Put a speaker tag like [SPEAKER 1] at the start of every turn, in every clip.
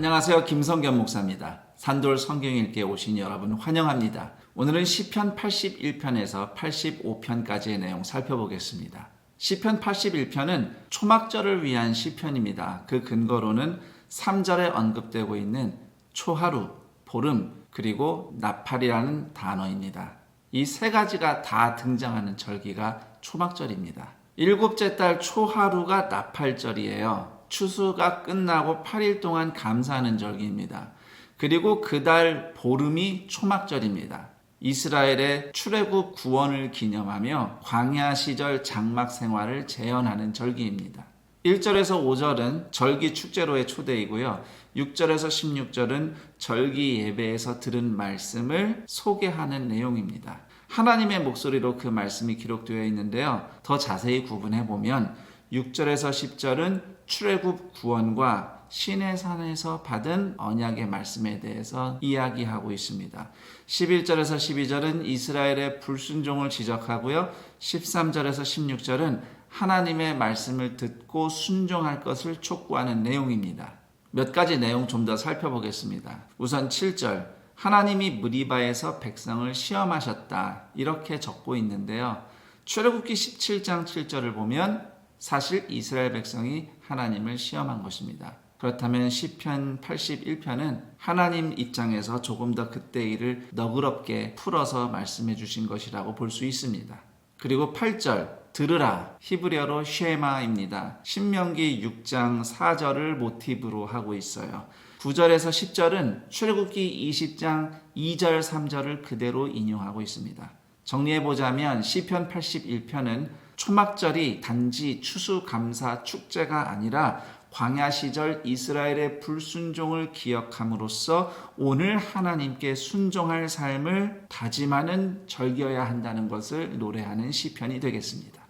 [SPEAKER 1] 안녕하세요. 김성겸 목사입니다. 산돌 성경 읽기에 오신 여러분 환영합니다. 오늘은 시편 81편에서 85편까지의 내용 살펴보겠습니다. 시편 81편은 초막절을 위한 시편입니다. 그 근거로는 3절에 언급되고 있는 초하루, 보름, 그리고 나팔이라는 단어입니다. 이 세 가지가 다 등장하는 절기가 초막절입니다. 일곱째 달 초하루가 나팔절이에요. 추수가 끝나고 8일 동안 감사하는 절기입니다. 그리고 그달 보름이 초막절입니다. 이스라엘의 출애굽 구원을 기념하며 광야 시절 장막 생활을 재현하는 절기입니다. 1절에서 5절은 절기 축제로의 초대이고요. 6절에서 16절은 절기 예배에서 들은 말씀을 소개하는 내용입니다. 하나님의 목소리로 그 말씀이 기록되어 있는데요. 더 자세히 구분해 보면 6절에서 10절은 출애굽 구원과 시내산에서 받은 언약의 말씀에 대해서 이야기하고 있습니다. 11절에서 12절은 이스라엘의 불순종을 지적하고요. 13절에서 16절은 하나님의 말씀을 듣고 순종할 것을 촉구하는 내용입니다. 몇 가지 내용 좀 더 살펴보겠습니다. 우선 7절, 하나님이 무리바에서 백성을 시험하셨다, 이렇게 적고 있는데요. 출애굽기 17장 7절을 보면 사실 이스라엘 백성이 하나님을 시험한 것입니다. 그렇다면 시편 81편은 하나님 입장에서 조금 더 그때 일을 너그럽게 풀어서 말씀해 주신 것이라고 볼 수 있습니다. 그리고 8절, 들으라, 히브리어로 쉐마입니다. 신명기 6장 4절을 모티브로 하고 있어요. 9절에서 10절은 출애굽기 20장 2절 3절을 그대로 인용하고 있습니다. 정리해보자면 시편 81편은 초막절이 단지 추수감사 축제가 아니라 광야 시절 이스라엘의 불순종을 기억함으로써 오늘 하나님께 순종할 삶을 다짐하는 절기여야 한다는 것을 노래하는 시편이 되겠습니다.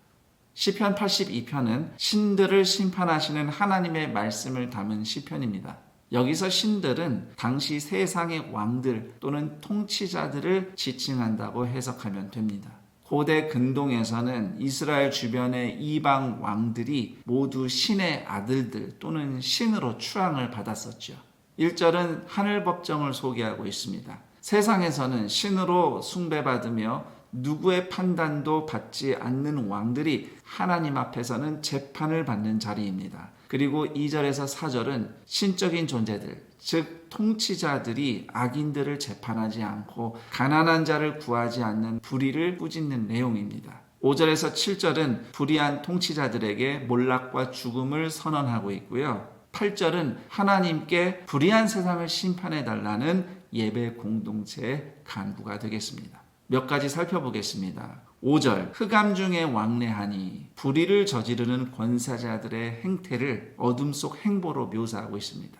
[SPEAKER 1] 시편 82편은 신들을 심판하시는 하나님의 말씀을 담은 시편입니다. 여기서 신들은 당시 세상의 왕들 또는 통치자들을 지칭한다고 해석하면 됩니다. 고대 근동에서는 이스라엘 주변의 이방 왕들이 모두 신의 아들들 또는 신으로 추앙을 받았었죠. 1절은 하늘 법정을 소개하고 있습니다. 세상에서는 신으로 숭배받으며 누구의 판단도 받지 않는 왕들이 하나님 앞에서는 재판을 받는 자리입니다. 그리고 2절에서 4절은 신적인 존재들, 즉 통치자들이 악인들을 재판하지 않고 가난한 자를 구하지 않는 불의를 꾸짖는 내용입니다. 5절에서 7절은 불의한 통치자들에게 몰락과 죽음을 선언하고 있고요. 8절은 하나님께 불의한 세상을 심판해달라는 예배 공동체의 간구가 되겠습니다. 몇 가지 살펴보겠습니다. 5절, 흑암 중에 왕래하니, 불의를 저지르는 권세자들의 행태를 어둠 속 행보로 묘사하고 있습니다.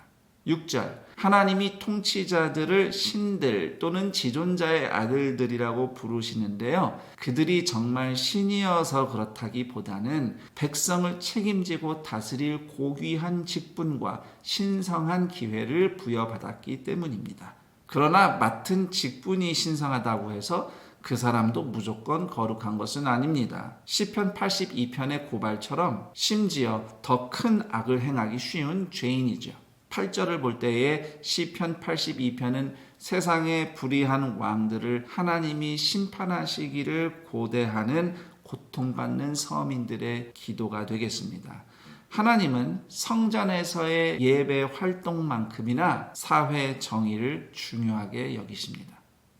[SPEAKER 1] 6절, 하나님이 통치자들을 신들 또는 지존자의 아들들이라고 부르시는데요. 그들이 정말 신이어서 그렇다기보다는 백성을 책임지고 다스릴 고귀한 직분과 신성한 기회를 부여받았기 때문입니다. 그러나 맡은 직분이 신성하다고 해서 그 사람도 무조건 거룩한 것은 아닙니다. 시편 82편의 고발처럼 심지어 더 큰 악을 행하기 쉬운 죄인이죠. 8절을 볼 때에 시편 82편은 세상의 불의한 왕들을 하나님이 심판하시기를 고대하는 고통받는 서민들의 기도가 되겠습니다. 하나님은 성전에서의 예배 활동만큼이나 사회 정의를 중요하게 여기십니다.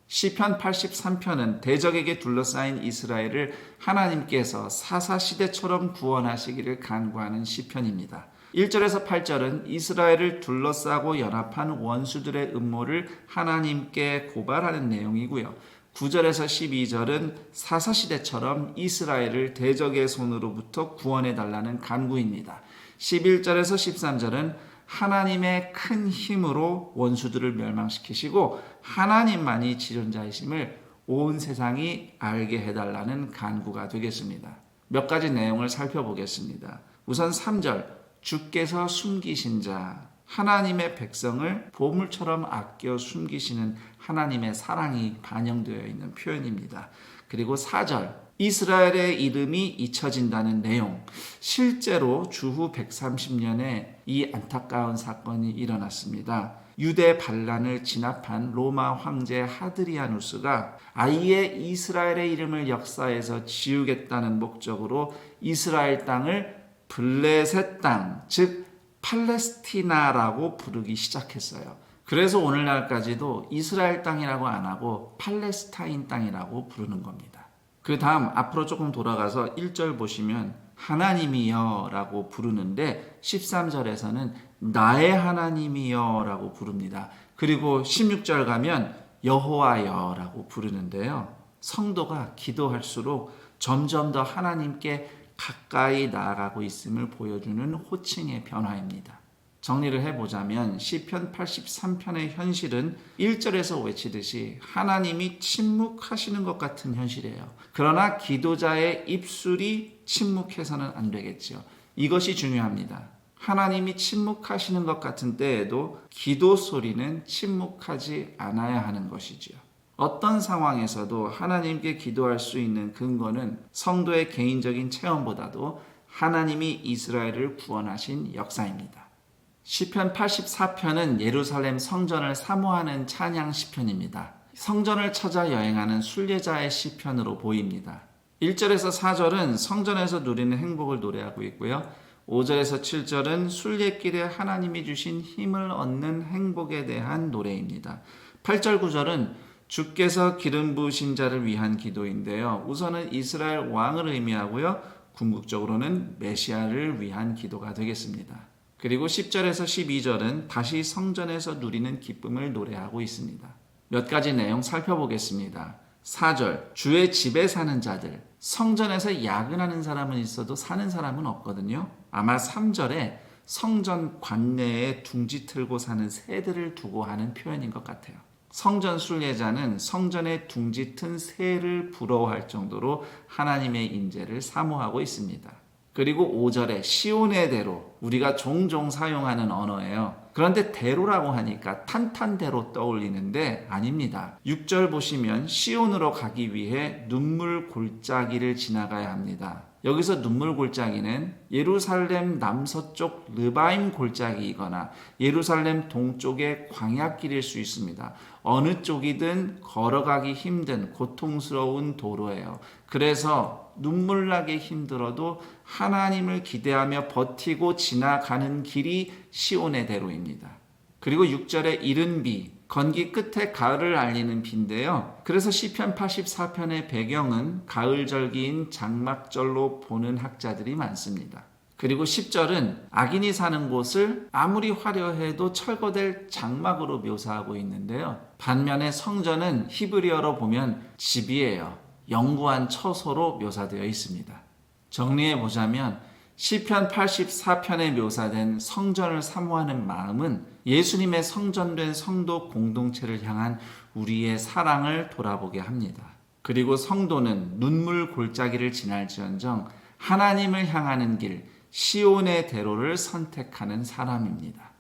[SPEAKER 1] 시편 83편은 대적에게 둘러싸인 이스라엘을 하나님께서 사사시대처럼 구원하시기를 간구하는 시편입니다. 1절에서 8절은 이스라엘을 둘러싸고 연합한 원수들의 음모를 하나님께 고발하는 내용이고요. 9절에서 12절은 사사시대처럼 이스라엘을 대적의 손으로부터 구원해달라는 간구입니다. 11절에서 13절은 하나님의 큰 힘으로 원수들을 멸망시키시고 하나님만이 지존자이심을 온 세상이 알게 해달라는 간구가 되겠습니다. 몇 가지 내용을 살펴보겠습니다. 우선 3절, 주께서 숨기신 자, 하나님의 백성을 보물처럼 아껴 숨기시는 하나님의 사랑이 반영되어 있는 표현입니다. 그리고 4절, 이스라엘의 이름이 잊혀진다는 내용. 실제로 주후 130년에 이 안타까운 사건이 일어났습니다. 유대 반란을 진압한 로마 황제 하드리아누스가 아예 이스라엘의 이름을 역사에서 지우겠다는 목적으로 이스라엘 땅을 블레셋 땅, 즉 팔레스티나라고 부르기 시작했어요. 그래서 오늘날까지도 이스라엘 땅이라고 안 하고 팔레스타인 땅이라고 부르는 겁니다. 그 다음 앞으로 조금 돌아가서 1절 보시면 하나님이여 라고 부르는데 13절에서는 나의 하나님이여 라고 부릅니다. 그리고 16절 가면 여호와여 라고 부르는데요. 성도가 기도할수록 점점 더 하나님께 가까이 나아가고 있음을 보여주는 호칭의 변화입니다. 정리를 해보자면 시편 83편의 현실은 1절에서 외치듯이 하나님이 침묵하시는 것 같은 현실이에요. 그러나 기도자의 입술이 침묵해서는 안 되겠죠. 이것이 중요합니다. 하나님이 침묵하시는 것 같은 때에도 기도 소리는 침묵하지 않아야 하는 것이지요. 어떤 상황에서도 하나님께 기도할 수 있는 근거는 성도의 개인적인 체험보다도 하나님이 이스라엘을 구원하신 역사입니다. 시편 84편은 예루살렘 성전을 사모하는 찬양 시편입니다. 성전을 찾아 여행하는 순례자의 시편으로 보입니다. 1절에서 4절은 성전에서 누리는 행복을 노래하고 있고요. 5절에서 7절은 순례길에 하나님이 주신 힘을 얻는 행복에 대한 노래입니다. 8절 9절은 주께서 기름 부으신 자를 위한 기도인데요. 우선은 이스라엘 왕을 의미하고요. 궁극적으로는 메시아를 위한 기도가 되겠습니다. 그리고 10절에서 12절은 다시 성전에서 누리는 기쁨을 노래하고 있습니다. 몇 가지 내용 살펴보겠습니다. 4절, 주의 집에 사는 자들. 성전에서 야근하는 사람은 있어도 사는 사람은 없거든요. 아마 3절에 성전 관내에 둥지 틀고 사는 새들을 두고 하는 표현인 것 같아요. 성전 순례자는 성전에 둥지 튼 새를 부러워할 정도로 하나님의 임재를 사모하고 있습니다. 그리고 5절에 시온의 대로, 우리가 종종 사용하는 언어예요. 그런데 대로라고 하니까 탄탄대로 떠올리는데 아닙니다. 6절 보시면 시온으로 가기 위해 눈물 골짜기를 지나가야 합니다. 여기서 눈물 골짜기는 예루살렘 남서쪽 르바임 골짜기이거나 예루살렘 동쪽의 광야길일 수 있습니다. 어느 쪽이든 걸어가기 힘든 고통스러운 도로예요. 그래서 눈물 나게 힘들어도 하나님을 기대하며 버티고 지나가는 길이 시온의 대로입니다. 그리고 6절에 이른 비, 건기 끝에 가을을 알리는 비인데요. 그래서 시편 84편의 배경은 가을절기인 장막절로 보는 학자들이 많습니다. 그리고 10절은 악인이 사는 곳을 아무리 화려해도 철거될 장막으로 묘사하고 있는데요. 반면에 성전은 히브리어로 보면 집이에요. 영구한 처소로 묘사되어 있습니다. 정리해 보자면 시편 84편에 묘사된 성전을 사모하는 마음은 예수님의 성전된 성도 공동체를 향한 우리의 사랑을 돌아보게 합니다. 그리고 성도는 눈물 골짜기를 지날지언정 하나님을 향하는 길, 시온의 대로를 선택하는 사람입니다.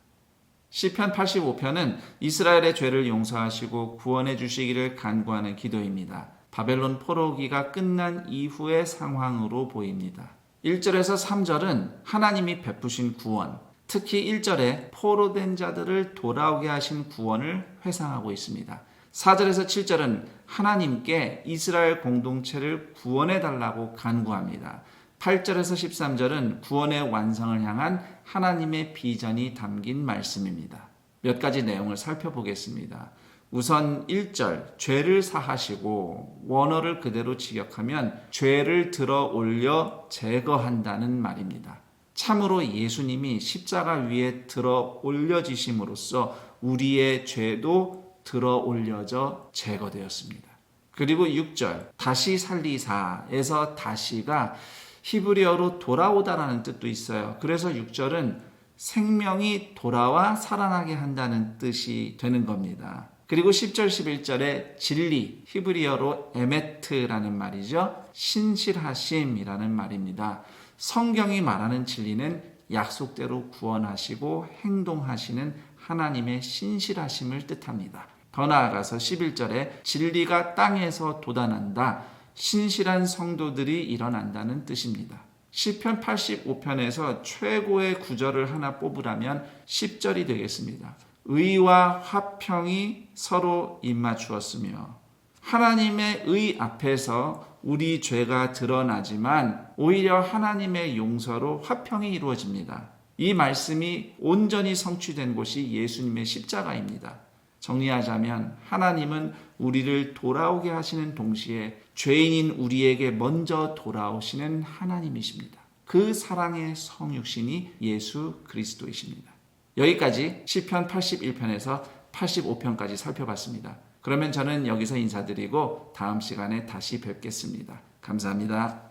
[SPEAKER 1] 시편 85편은 이스라엘의 죄를 용서하시고 구원해 주시기를 간구하는 기도입니다. 바벨론 포로기가 끝난 이후의 상황으로 보입니다. 1절에서 3절은 하나님이 베푸신 구원, 특히 1절에 포로된 자들을 돌아오게 하신 구원을 회상하고 있습니다. 4절에서 7절은 하나님께 이스라엘 공동체를 구원해 달라고 간구합니다. 8절에서 13절은 구원의 완성을 향한 하나님의 비전이 담긴 말씀입니다. 몇 가지 내용을 살펴보겠습니다. 우선 1절, 죄를 사하시고 원어를 그대로 직역하면 죄를 들어 올려 제거한다는 말입니다. 참으로 예수님이 십자가 위에 들어 올려지심으로써 우리의 죄도 들어 올려져 제거되었습니다. 그리고 6절, 다시 살리사에서 다시가 히브리어로 돌아오다라는 뜻도 있어요. 그래서 6절은 생명이 돌아와 살아나게 한다는 뜻이 되는 겁니다. 그리고 10절, 11절에 진리, 히브리어로 에메트라는 말이죠. 신실하심이라는 말입니다. 성경이 말하는 진리는 약속대로 구원하시고 행동하시는 하나님의 신실하심을 뜻합니다. 더 나아가서 11절에 진리가 땅에서 돋아난다. 신실한 성도들이 일어난다는 뜻입니다. 시편 85편에서 최고의 구절을 하나 뽑으라면 10절이 되겠습니다. 의와 화평이 서로 입맞추었으며 하나님의 의 앞에서 우리 죄가 드러나지만 오히려 하나님의 용서로 화평이 이루어집니다. 이 말씀이 온전히 성취된 곳이 예수님의 십자가입니다. 정리하자면 하나님은 우리를 돌아오게 하시는 동시에 죄인인 우리에게 먼저 돌아오시는 하나님이십니다. 그 사랑의 성육신이 예수 그리스도이십니다. 여기까지 시편 81편에서 85편까지 살펴봤습니다. 그러면 저는 여기서 인사드리고 다음 시간에 다시 뵙겠습니다. 감사합니다.